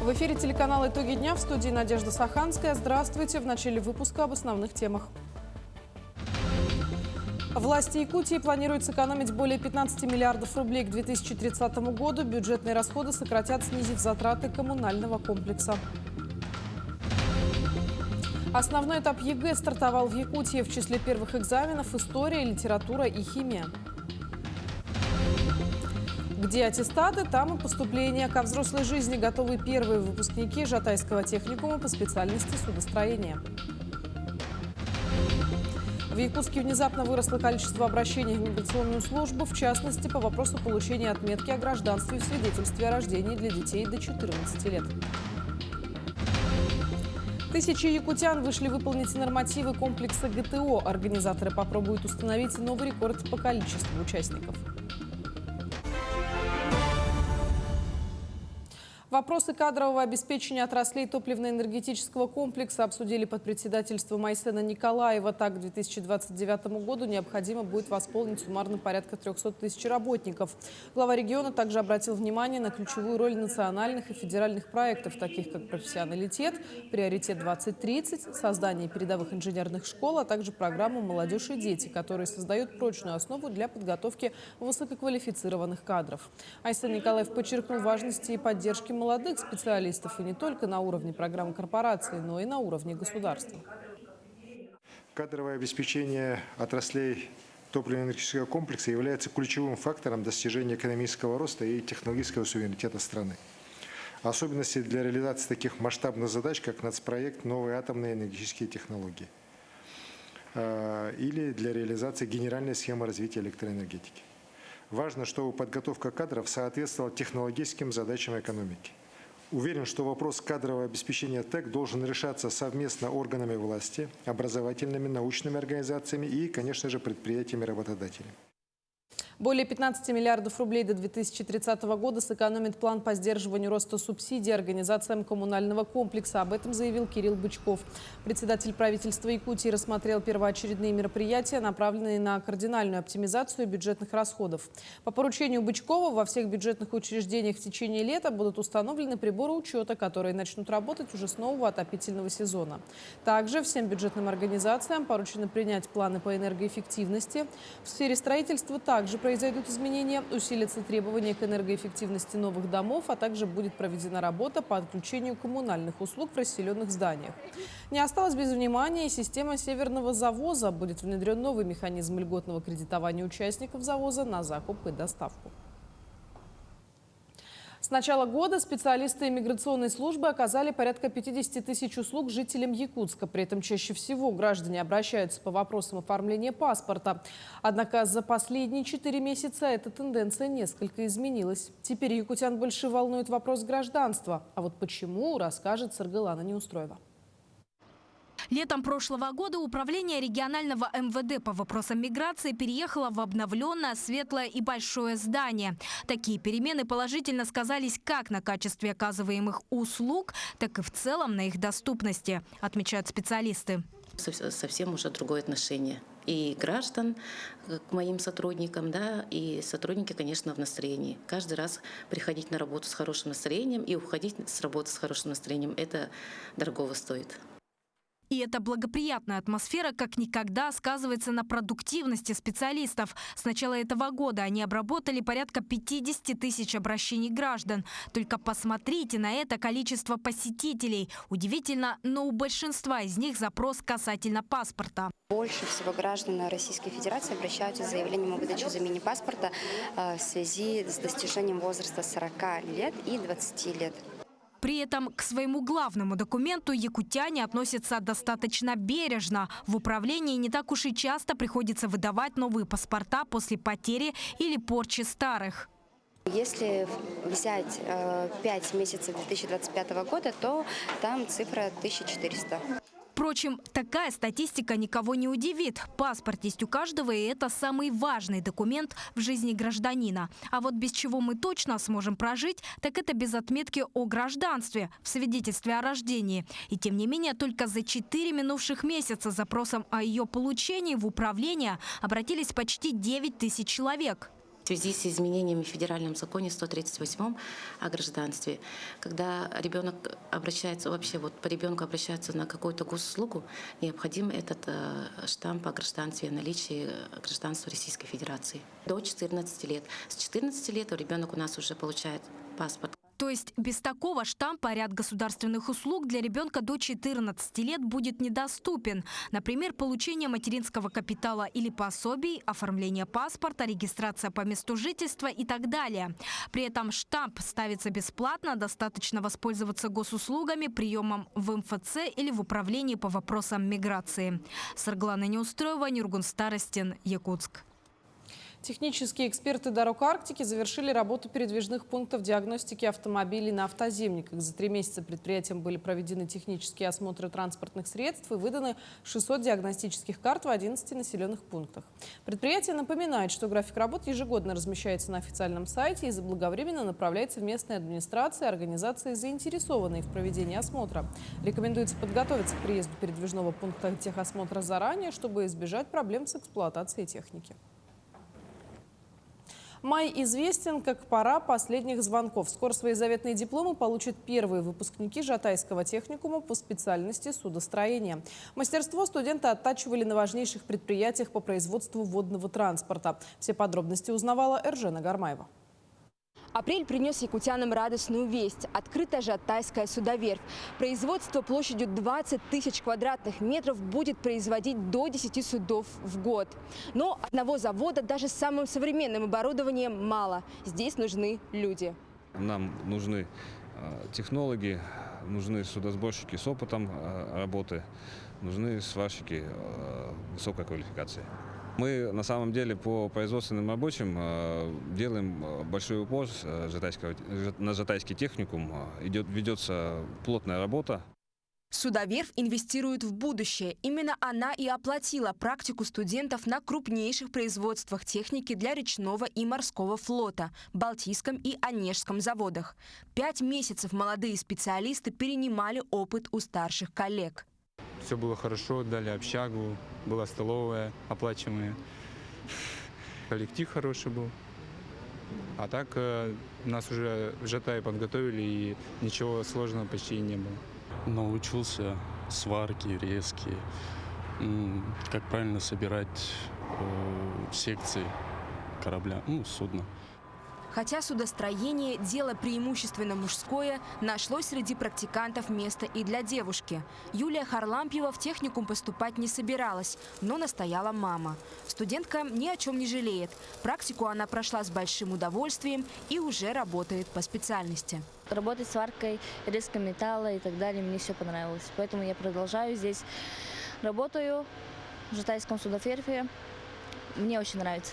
В эфире телеканала «Итоги дня», в студии Надежда Саханская. Здравствуйте. В начале выпуска об основных темах. Власти Якутии планируют сэкономить более 15 миллиардов рублей к 2030 году. Бюджетные расходы сократят, снизив затраты коммунального комплекса. Основной этап ЕГЭ стартовал в Якутии. В числе первых экзаменов история, литература и химия. Где аттестаты, там и поступление. Ко взрослой жизни готовы первые выпускники Жатайского техникума по специальности судостроения. В Якутске внезапно выросло количество обращений в миграционную службу, в частности, по вопросу получения отметки о гражданстве в свидетельстве о рождении для детей до 14 лет. Тысячи якутян вышли выполнить нормативы комплекса ГТО. Организаторы попробуют установить новый рекорд по количеству участников. Вопросы кадрового обеспечения отраслей топливно-энергетического комплекса обсудили под председательством Айсена Николаева. Так, к 2029 году необходимо будет восполнить суммарно порядка 300 тысяч работников. Глава региона также обратил внимание на ключевую роль национальных и федеральных проектов, таких как профессионалитет, приоритет 2030, создание передовых инженерных школ, а также программу «Молодежь и дети», которые создают прочную основу для подготовки высококвалифицированных кадров. Айсен Николаев подчеркнул важность и поддержки молодых специалистов и не только на уровне программ корпорации, но и на уровне государства. Кадровое обеспечение отраслей топливно-энергетического комплекса является ключевым фактором достижения экономического роста и технологического суверенитета страны. Особенности для реализации таких масштабных задач, как нацпроект «Новые атомные энергетические технологии» или для реализации генеральной схемы развития электроэнергетики. Важно, чтобы подготовка кадров соответствовала технологическим задачам экономики. Уверен, что вопрос кадрового обеспечения ТЭК должен решаться совместно органами власти, образовательными, научными организациями и, конечно же, предприятиями-работодателями. Более 15 миллиардов рублей до 2030 года сэкономит план по сдерживанию роста субсидий организациям коммунального комплекса. Об этом заявил Кирилл Бычков. Председатель правительства Якутии рассмотрел первоочередные мероприятия, направленные на кардинальную оптимизацию бюджетных расходов. По поручению Бычкова во всех бюджетных учреждениях в течение лета будут установлены приборы учета, которые начнут работать уже с нового отопительного сезона. Также всем бюджетным организациям поручено принять планы по энергоэффективности. В сфере строительства также произойдут изменения, усилятся требования к энергоэффективности новых домов, а также будет проведена работа по отключению коммунальных услуг в расселенных зданиях. Не осталось без внимания и система северного завоза. Будет внедрен новый механизм льготного кредитования участников завоза на закуп и доставку. С начала года специалисты иммиграционной службы оказали порядка 50 тысяч услуг жителям Якутска. При этом чаще всего граждане обращаются по вопросам оформления паспорта. Однако за последние 4 месяца эта тенденция несколько изменилась. Теперь якутян больше волнует вопрос гражданства. А вот почему, расскажет Саргалана Неустроева. Летом прошлого года управление регионального МВД по вопросам миграции переехало в обновленное, светлое и большое здание. Такие перемены положительно сказались как на качестве оказываемых услуг, так и в целом на их доступности, отмечают специалисты. Совсем уже другое отношение и граждан к моим сотрудникам, да, и сотрудники, конечно, в настроении. Каждый раз приходить на работу с хорошим настроением и уходить с работы с хорошим настроением – это дорогого стоит. И эта благоприятная атмосфера как никогда сказывается на продуктивности специалистов. С начала этого года они обработали порядка 50 тысяч обращений граждан. Только посмотрите на это количество посетителей. Удивительно, но у большинства из них запрос касательно паспорта. Больше всего граждан Российской Федерации обращаются с заявлением о выдаче замене паспорта в связи с достижением возраста 40 лет и 20 лет. При этом к своему главному документу якутяне относятся достаточно бережно. В управлении не так уж и часто приходится выдавать новые паспорта после потери или порчи старых. Если взять 5 месяцев 2025 года, то там цифра 1400. Впрочем, такая статистика никого не удивит. Паспорт есть у каждого, и это самый важный документ в жизни гражданина. А вот без чего мы точно сможем прожить, так это без отметки о гражданстве в свидетельстве о рождении. И тем не менее, только за 4 минувших месяца с запросом о ее получении в управление обратились почти 9 тысяч человек. связи с изменениями в федеральном законе 138 о гражданстве, когда ребенок обращается, вообще вот по ребенку обращается на какую-то госуслугу, необходим этот штамп о гражданстве, о наличии гражданства Российской Федерации. До 14 лет. С 14 лет ребенок у нас уже получает паспорт. То есть без такого штампа ряд государственных услуг для ребенка до 14 лет будет недоступен. Например, получение материнского капитала или пособий, оформление паспорта, регистрация по месту жительства и так далее. При этом штамп ставится бесплатно, достаточно воспользоваться госуслугами, приемом в МФЦ или в управлении по вопросам миграции. Сарглана Неустроева, Нюргун Старостин, Якутск. Технические эксперты дорог Арктики завершили работу передвижных пунктов диагностики автомобилей на автоземниках. За 3 месяца предприятием были проведены технические осмотры транспортных средств и выданы 600 диагностических карт в 11 населенных пунктах. Предприятие напоминает, что график работ ежегодно размещается на официальном сайте и заблаговременно направляется в местные администрации и организации, заинтересованные в проведении осмотра. Рекомендуется подготовиться к приезду передвижного пункта техосмотра заранее, чтобы избежать проблем с эксплуатацией техники. Май известен как пора последних звонков. Скоро свои заветные дипломы получат первые выпускники Жатайского техникума по специальности судостроения. Мастерство студенты оттачивали на важнейших предприятиях по производству водного транспорта. Все подробности узнавала Эржена Гармаева. Апрель принес якутянам радостную весть. Открыта Жатайская судоверфь. Производство площадью 20 тысяч квадратных метров будет производить до 10 судов в год. Но одного завода даже с самым современным оборудованием мало. Здесь нужны люди. Нам нужны технологи, нужны судосборщики с опытом работы, нужны сварщики высокой квалификации. Мы на самом деле по производственным рабочим делаем большой упор на Жатайский техникум. Ведется плотная работа. Судоверфь инвестирует в будущее. Именно она и оплатила практику студентов на крупнейших производствах техники для речного и морского флота, Балтийском и Онежском заводах. 5 месяцев молодые специалисты перенимали опыт у старших коллег. Все было хорошо, дали общагу, была столовая оплачиваемая, коллектив хороший был. А так нас уже в Жатае подготовили, и ничего сложного почти не было. Научился сварки, резки, как правильно собирать секции корабля, судна. Хотя судостроение – дело преимущественно мужское, нашлось среди практикантов место и для девушки. Юлия Харлампьева в техникум поступать не собиралась, но настояла мама. Студентка ни о чем не жалеет. Практику она прошла с большим удовольствием и уже работает по специальности. Работать сваркой, резком металла и так далее мне все понравилось. Поэтому я продолжаю здесь. Работаю в Жатайском судоверфи. Мне очень нравится.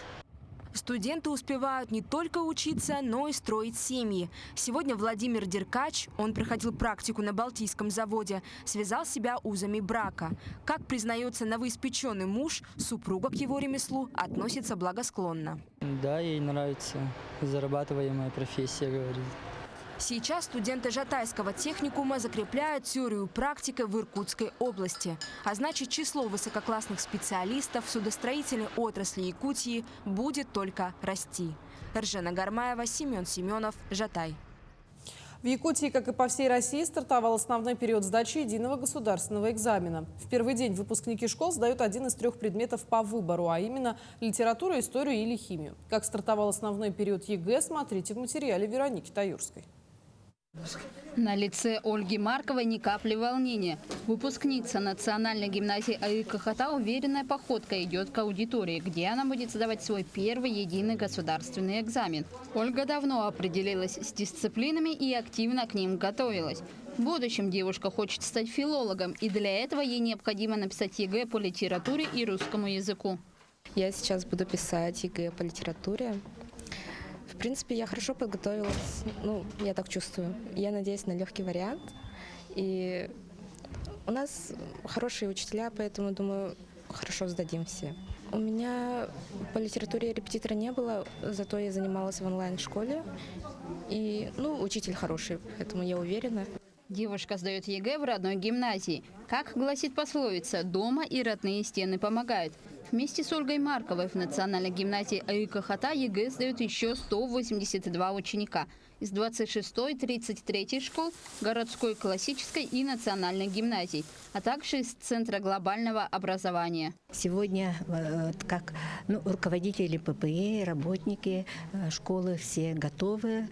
Студенты успевают не только учиться, но и строить семьи. Сегодня Владимир Деркач, он проходил практику на Балтийском заводе, связал себя узами брака. Как признается новоиспеченный муж, супруга к его ремеслу относится благосклонно. Да, ей нравится. Зарабатываемая профессия, говорит. Сейчас студенты Жатайского техникума закрепляют теорию практики в Иркутской области. А значит, число высококлассных специалистов в судостроительной отрасли Якутии будет только расти. Эржена Гармаева, Семен Семенов, Жатай. В Якутии, как и по всей России, стартовал основной период сдачи единого государственного экзамена. В первый день выпускники школ сдают один из 3 предметов по выбору, а именно литературу, историю или химию. Как стартовал основной период ЕГЭ, смотрите в материале Вероники Таюрской. На лице Ольги Марковой ни капли волнения. Выпускница национальной гимназии АИКХТА уверенной походкой идет к аудитории, где она будет сдавать свой первый единый государственный экзамен. Ольга давно определилась с дисциплинами и активно к ним готовилась. В будущем девушка хочет стать филологом, и для этого ей необходимо написать ЕГЭ по литературе и русскому языку. Я сейчас буду писать ЕГЭ по литературе. В принципе, я хорошо подготовилась, я так чувствую. Я надеюсь на легкий вариант. И у нас хорошие учителя, поэтому, думаю, хорошо сдадим все. У меня по литературе репетитора не было, зато я занималась в онлайн-школе. И, учитель хороший, поэтому я уверена. Девушка сдает ЕГЭ в родной гимназии. Как гласит пословица, дома и родные стены помогают. Вместе с Ольгой Марковой в Национальной гимназии АИК Ахата ЕГЭ сдают еще 182 ученика из 26-й, 33-й школ, городской, классической и национальной гимназий, а также из Центра глобального образования. Сегодня как руководители ППЭ, работники школы все готовы.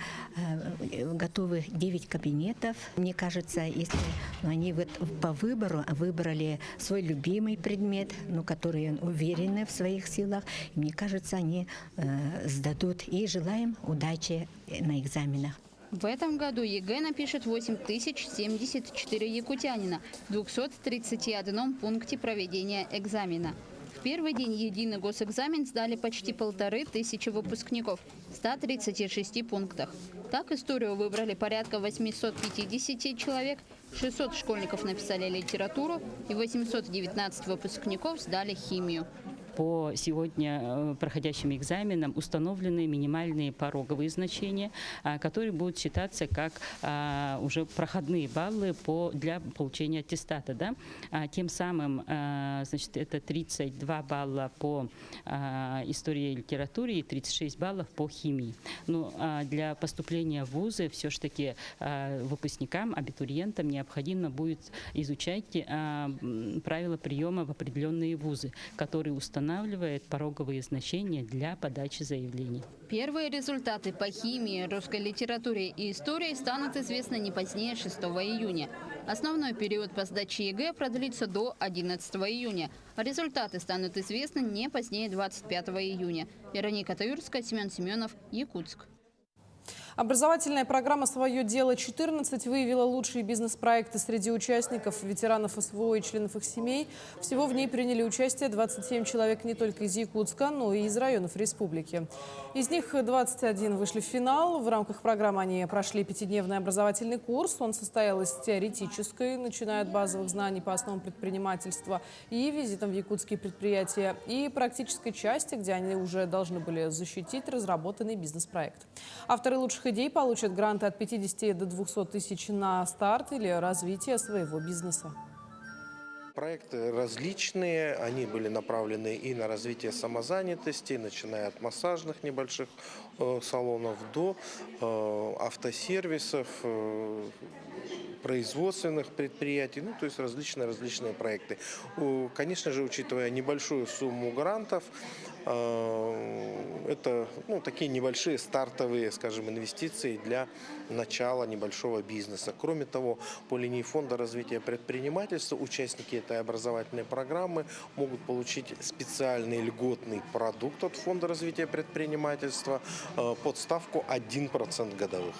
Готовы 9 кабинетов. Мне кажется, если они по выбору выбрали свой любимый предмет, который уверены в своих силах, мне кажется, они сдадут. И желаем удачи на экзаменах. В этом году ЕГЭ напишет 8074 якутянина в 231 пункте проведения экзамена. В первый день единый госэкзамен сдали почти 1500 выпускников в 136 пунктах. Так историю выбрали порядка 850 человек, 600 школьников написали литературу и 819 выпускников сдали химию. По сегодня проходящим экзаменам установлены минимальные пороговые значения, которые будут считаться как уже проходные баллы для получения аттестата. Да? Тем самым, значит, это 32 балла по истории и литературе и 36 баллов по химии. Но для поступления в вузы все-таки выпускникам, абитуриентам необходимо будет изучать правила приема в определенные вузы, которые устанавливают пороговые значения для подачи заявлений. Первые результаты по химии, русской литературе и истории станут известны не позднее 6 июня. Основной период по сдаче ЕГЭ продлится до 11 июня. А результаты станут известны не позднее 25 июня. Вероника Таюрская, Семен Семенов, Якутск. Образовательная программа «Свое дело-14» выявила лучшие бизнес-проекты среди участников, ветеранов СВО и членов их семей. Всего в ней приняли участие 27 человек не только из Якутска, но и из районов республики. Из них 21 вышли в финал. В рамках программы они прошли 5-дневный образовательный курс. Он состоял из теоретической, начиная от базовых знаний по основам предпринимательства и визитом в якутские предприятия, и практической части, где они уже должны были защитить разработанный бизнес-проект. Авторы лучших идей получат гранты от 50 до 200 тысяч на старт или развитие своего бизнеса. Проекты различные, они были направлены и на развитие самозанятости, начиная от массажных небольших салонов до автосервисов, производственных предприятий, то есть различные проекты. Конечно же, учитывая небольшую сумму грантов, это такие небольшие стартовые, скажем, инвестиции для начала небольшого бизнеса. Кроме того, по линии Фонда развития предпринимательства участники этой образовательной программы могут получить специальный льготный продукт от Фонда развития предпринимательства под ставку 1% годовых.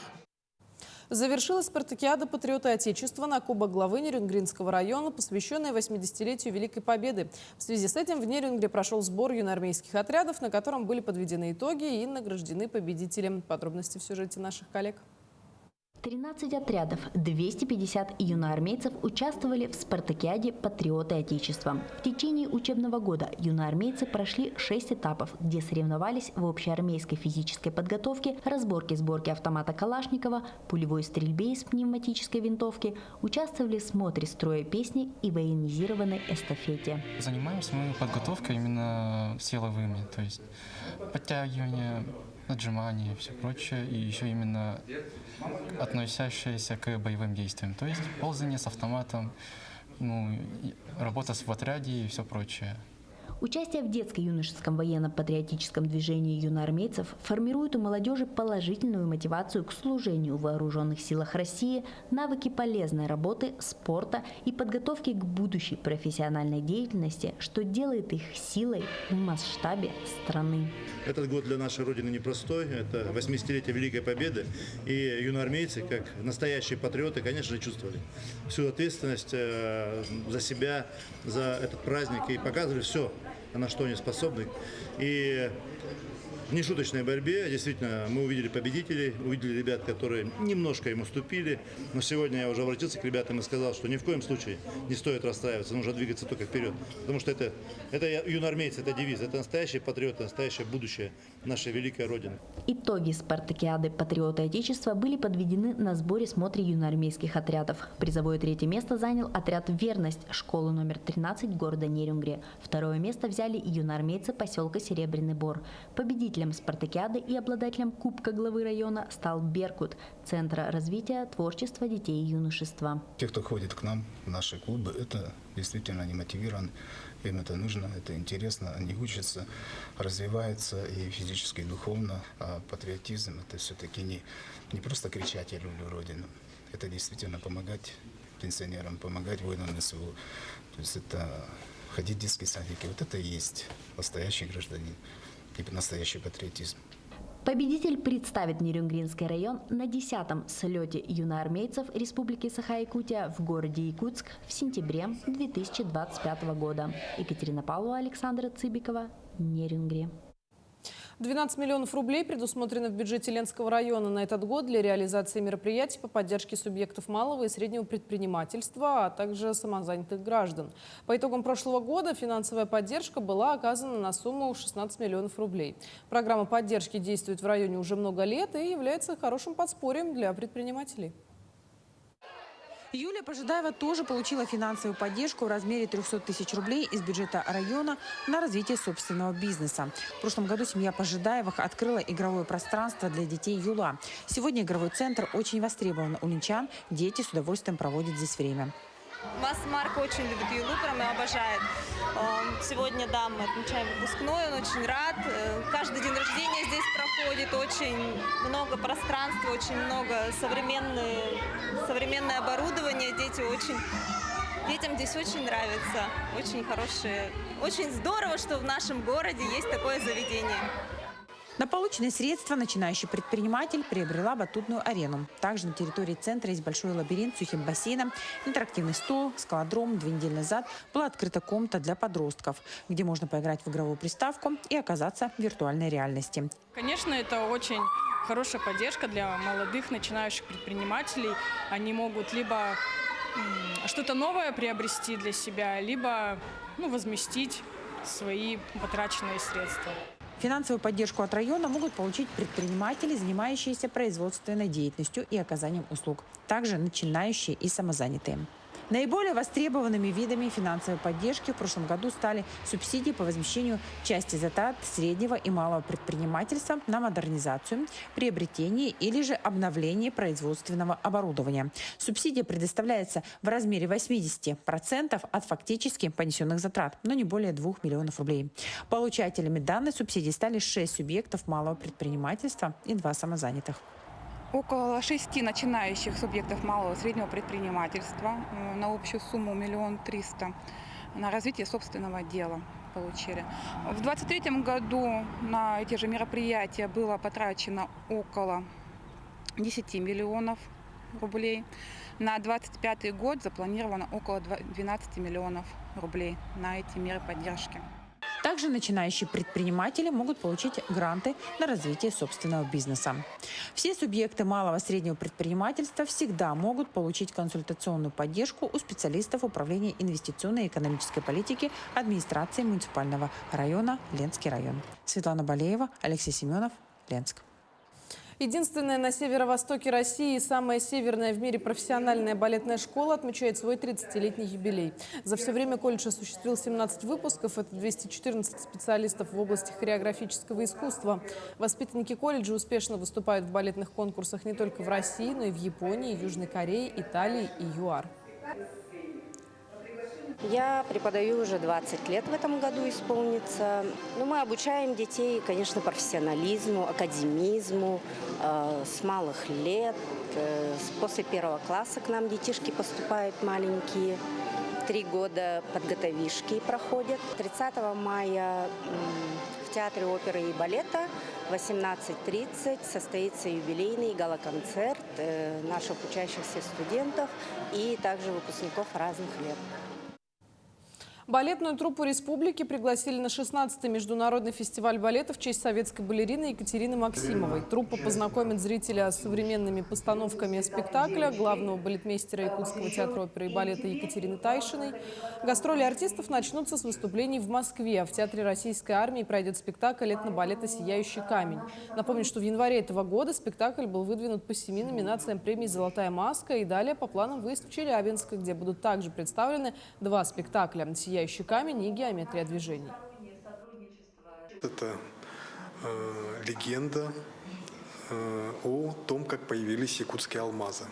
Завершилась спартакиада «Патриоты Отечества» на Кубок главы Нерюнгринского района, посвященная 80-летию Великой Победы. В связи с этим в Нерюнгре прошел сбор юноармейских отрядов, на котором были подведены итоги и награждены победители. Подробности в сюжете наших коллег. 13 отрядов, 250 юноармейцев участвовали в спартакиаде «Патриоты Отечества». В течение учебного года юноармейцы прошли 6 этапов, где соревновались в общеармейской физической подготовке, разборке сборки автомата Калашникова, пулевой стрельбе из пневматической винтовки, участвовали в смотре строя песни и военизированной эстафете. Занимаемся мы подготовкой именно силовыми, то есть подтягивание, отжимания и все прочее, и еще именно относящиеся к боевым действиям, то есть ползание с автоматом, работа в отряде и все прочее. Участие в детско-юношеском военно-патриотическом движении юноармейцев формирует у молодежи положительную мотивацию к служению в вооруженных силах России, навыки полезной работы, спорта и подготовки к будущей профессиональной деятельности, что делает их силой в масштабе страны. Этот год для нашей Родины непростой. Это 80-летие Великой Победы. И юноармейцы, как настоящие патриоты, конечно же, чувствовали всю ответственность за себя, за этот праздник и показывали все, на что они способны. И в нешуточной борьбе. Действительно, мы увидели победителей, увидели ребят, которые немножко им уступили. Но сегодня я уже обратился к ребятам и сказал, что ни в коем случае не стоит расстраиваться, нужно двигаться только вперед. Потому что это юноармейцы, это девиз, это настоящие патриоты, настоящее будущее нашей великой Родины. Итоги спартакиады «Патриоты Отечества» были подведены на сборе-смотре юноармейских отрядов. Призовое 3-е место занял отряд «Верность» школы номер 13 города Нерюнгри. 2-е место взяли юноармейцы поселка Серебряный Бор. Победителем спартакиады и обладателем Кубка главы района стал «Беркут» – Центра развития творчества детей и юношества. Те, кто ходит к нам в наши клубы, это действительно они мотивированы. Им это нужно, это интересно, они учатся, развиваются и физически, и духовно. А патриотизм – это все-таки не просто кричать «я люблю Родину», это действительно помогать пенсионерам, помогать воинам НСУ. То есть это ходить в детские садики. Вот это и есть настоящий гражданин и настоящий патриотизм. Победитель представит Нерюнгринский район на 10-м слете юноармейцев Республики Саха-Якутия в городе Якутск в сентябре 2025 года. Екатерина Павлова, Александра Цыбикова, Нерюнгри. 12 миллионов рублей предусмотрено в бюджете Ленского района на этот год для реализации мероприятий по поддержке субъектов малого и среднего предпринимательства, а также самозанятых граждан. По итогам прошлого года финансовая поддержка была оказана на сумму 16 миллионов рублей. Программа поддержки действует в районе уже много лет и является хорошим подспорьем для предпринимателей. Юлия Пожидаева тоже получила финансовую поддержку в размере 300 тысяч рублей из бюджета района на развитие собственного бизнеса. В прошлом году семья Пожидаевых открыла игровое пространство для детей «Юла». Сегодня игровой центр очень востребован у ленчан. Дети с удовольствием проводят здесь время. Марк очень любит Юлу, прям и обожает. Сегодня, да, мы отмечаем выпускной, он очень рад. Каждый день рождения здесь проходит, очень много пространства, очень много современное оборудование. Детям здесь очень нравится, очень хорошие. Очень здорово, что в нашем городе есть такое заведение. На полученные средства начинающий предприниматель приобрела батутную арену. Также на территории центра есть большой лабиринт с сухим бассейном, интерактивный стол, скалодром. 2 недели назад была открыта комната для подростков, где можно поиграть в игровую приставку и оказаться в виртуальной реальности. Конечно, это очень хорошая поддержка для молодых начинающих предпринимателей. Они могут либо что-то новое приобрести для себя, либо возместить свои потраченные средства. Финансовую поддержку от района могут получить предприниматели, занимающиеся производственной деятельностью и оказанием услуг. Также начинающие и самозанятые. Наиболее востребованными видами финансовой поддержки в прошлом году стали субсидии по возмещению части затрат среднего и малого предпринимательства на модернизацию, приобретение или же обновление производственного оборудования. Субсидия предоставляется в размере 80% от фактически понесенных затрат, но не более 2 миллионов рублей. Получателями данной субсидии стали 6 субъектов малого предпринимательства и 2 самозанятых. Около 6 начинающих субъектов малого и среднего предпринимательства на общую сумму 1 300 000 на развитие собственного дела получили. В 2023 году на эти же мероприятия было потрачено около 10 миллионов рублей. На 2025 год запланировано около 12 миллионов рублей на эти меры поддержки. Также начинающие предприниматели могут получить гранты на развитие собственного бизнеса. Все субъекты малого и среднего предпринимательства всегда могут получить консультационную поддержку у специалистов Управления инвестиционной и экономической политики администрации муниципального района Ленский район. Светлана Балеева, Алексей Семенов, Ленск. Единственная на северо-востоке России и самая северная в мире профессиональная балетная школа отмечает свой 30-летний юбилей. За все время колледж осуществил 17 выпусков. Это 214 специалистов в области хореографического искусства. Воспитанники колледжа успешно выступают в балетных конкурсах не только в России, но и в Японии, Южной Корее, Италии и ЮАР. Я преподаю уже 20 лет в этом году исполнится. Мы обучаем детей, конечно, профессионализму, академизму с малых лет. После 1 класса к нам детишки поступают маленькие. 3 года подготовишки проходят. 30 мая в Театре оперы и балета в 18:30 состоится юбилейный гала-концерт наших учащихся студентов и также выпускников разных лет. Балетную труппу республики пригласили на 16-й международный фестиваль балета в честь советской балерины Екатерины Максимовой. Труппа познакомит зрителя с современными постановками спектакля главного балетмейстера Якутского театра оперы и балета Екатерины Тайшиной. Гастроли артистов начнутся с выступлений в Москве. В Театре Российской армии пройдет спектакль этнобалета «Сияющий камень». Напомню, что в январе этого года спектакль был выдвинут по 7 номинациям премии «Золотая маска» и далее по планам выезд в Челябинск, где будут также представлены 2 спектакля «Сияющий камень» и «Геометрия движений». Это легенда о том, как появились якутские алмазы.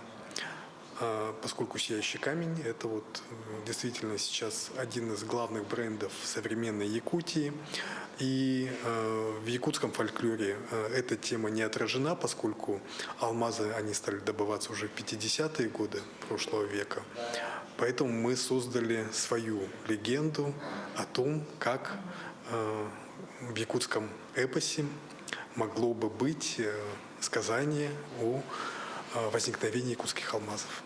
Поскольку «Сияющий камень» – это действительно сейчас один из главных брендов современной Якутии. И в якутском фольклоре эта тема не отражена, поскольку алмазы они стали добываться уже в 50-е годы прошлого века. Поэтому мы создали свою легенду о том, как в якутском эпосе могло бы быть сказание о возникновении якутских алмазов.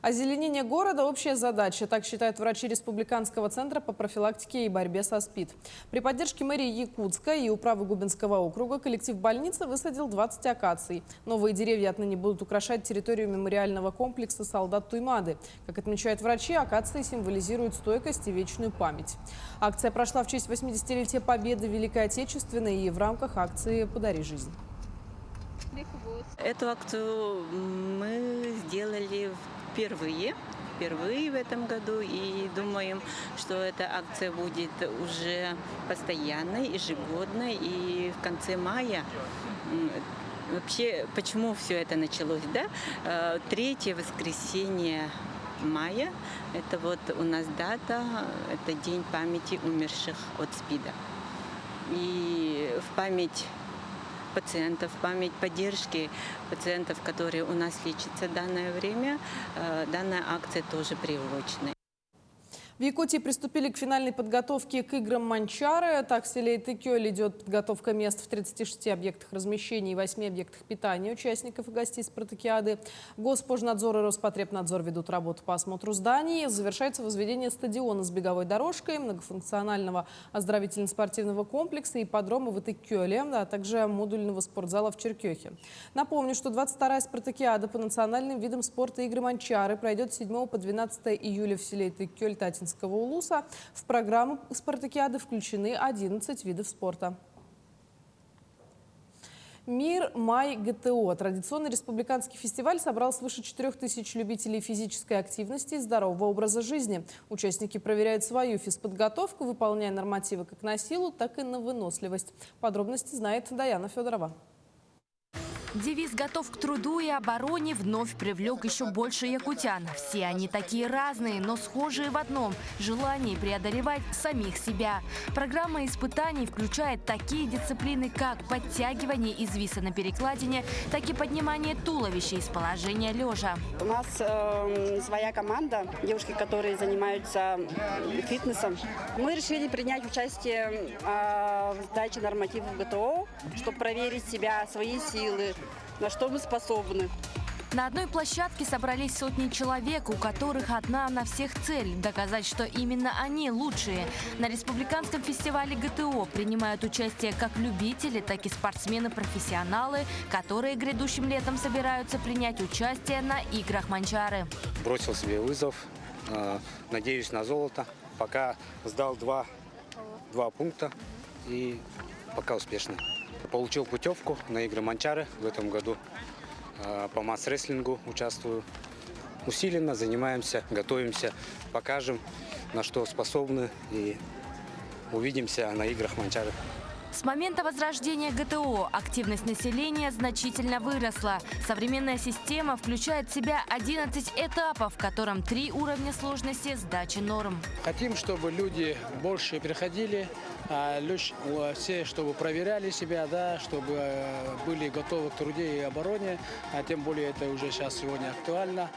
Озеленение города – общая задача, так считают врачи Республиканского центра по профилактике и борьбе со СПИД. При поддержке мэрии Якутска и управы Губинского округа коллектив больницы высадил 20 акаций. Новые деревья отныне будут украшать территорию мемориального комплекса «Солдат Туймады». Как отмечают врачи, акации символизируют стойкость и вечную память. Акция прошла в честь 80-летия Победы в Великой Отечественной и в рамках акции «Подари жизнь». Эту акцию мы сделали впервые в этом году, и думаем, что эта акция будет уже постоянной, ежегодной, и в конце мая. Вообще, почему все это началось, да? 3 воскресенье мая, это у нас дата, это День памяти умерших от СПИДа. И в память пациентов, в память поддержки пациентов, которые у нас лечатся в данное время, данная акция тоже приурочена. В Якутии приступили к финальной подготовке к играм Манчары. Так, в селе Итыкёль идет подготовка мест в 36 объектах размещения и 8 объектах питания участников и гостей спартакиады. Госпожнадзор и Роспотребнадзор ведут работу по осмотру зданий. Завершается возведение стадиона с беговой дорожкой, многофункционального оздоровительно-спортивного комплекса и ипподрома в Итыкёле, а также модульного спортзала в Черкёхе. Напомню, что 22-я спартакиада по национальным видам спорта игры Манчары пройдет с 7 по 12 июля в селе Итыкёль Татинского улуса. В программу спартакиады включены 11 видов спорта. Мир Май ГТО. Традиционный республиканский фестиваль собрал свыше 4000 любителей физической активности и здорового образа жизни. Участники проверяют свою физподготовку, выполняя нормативы как на силу, так и на выносливость. Подробности знает Даяна Федорова. Девиз «Готов к труду и обороне» вновь привлек еще больше якутян. Все они такие разные, но схожие в одном – желании преодолевать самих себя. Программа испытаний включает такие дисциплины, как подтягивание из виса на перекладине, так и поднимание туловища из положения лежа. У нас своя команда, девушки, которые занимаются фитнесом. Мы решили принять участие в сдаче нормативов ГТО, чтобы проверить себя, свои силы, на что мы способны. На одной площадке собрались сотни человек, у которых одна на всех цель – доказать, что именно они лучшие. На республиканском фестивале ГТО принимают участие как любители, так и спортсмены-профессионалы, которые грядущим летом собираются принять участие на играх Манчары. Бросил себе вызов, надеюсь на золото. Пока сдал два пункта и пока успешно. Получил путевку на игры Манчары в этом году. По масс-рестлингу участвую. Усиленно занимаемся, готовимся, покажем, на что способны, и увидимся на играх Манчары. С момента возрождения ГТО активность населения значительно выросла. Современная система включает в себя 11 этапов, в котором 3 уровня сложности сдачи норм. Хотим, чтобы люди больше приходили, все, чтобы проверяли себя, да, чтобы были готовы к труде и обороне, а тем более это уже сейчас сегодня актуально.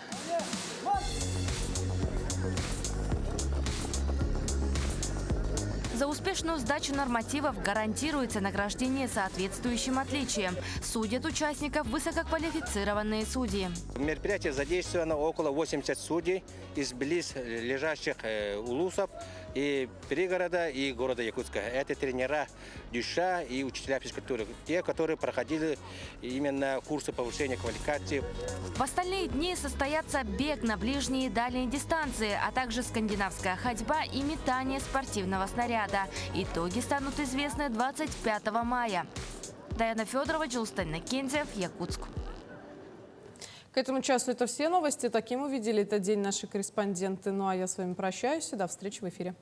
За успешную сдачу нормативов гарантируется награждение соответствующим отличием. Судят участников высококвалифицированные судьи. В мероприятии задействовано около 80 судей из близлежащих улусов и пригорода, и города Якутска. Это тренера дюша и учителя физкультуры, те, которые проходили именно курсы повышения квалификации. В остальные дни состоятся бег на ближние и дальние дистанции, а также скандинавская ходьба и метание спортивного снаряда. Итоги станут известны 25 мая. Даяна Федорова, Джилстен Накентьев, Якутск. К этому часу это все новости. Таким увидели этот день наши корреспонденты. Ну а я с вами прощаюсь и до встречи в эфире.